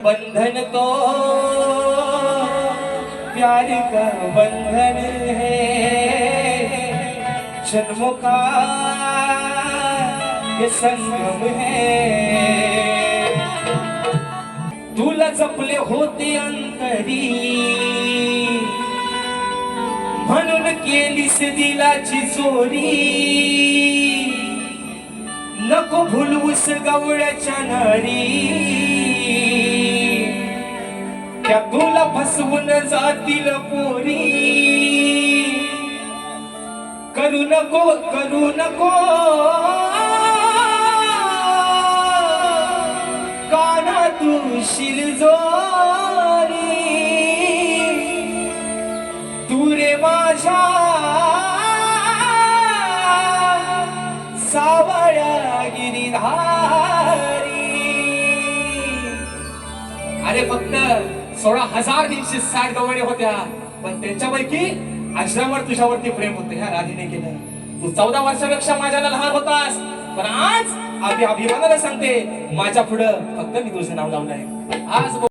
बंधन तो प्यार का बंधन है, जन्मों का ये संगम है। तुला जपले होते अंतरी, म्हणून केलीस दिलाची चोरी। नको भुलवूस गवळ्याच्या नारी, त्या तुला फसवून जातील पोरी। करू नको काना तू शिरजोरी। तू रे माझ्या सावळ्या गिरिधारी। अरे फक्त 16,360 गवळ्या होत्या, पण त्यांच्यापैकी आश्रमावर तुझ्यावरती प्रेम होते ह्या राधीने केलं। तू 14 वर्षापेक्षा माझ्याला लहान होतास, पण आज अभिमानाने सांगते माझ्या पुढं फक्त मी तुझं नाव लावलंय आज।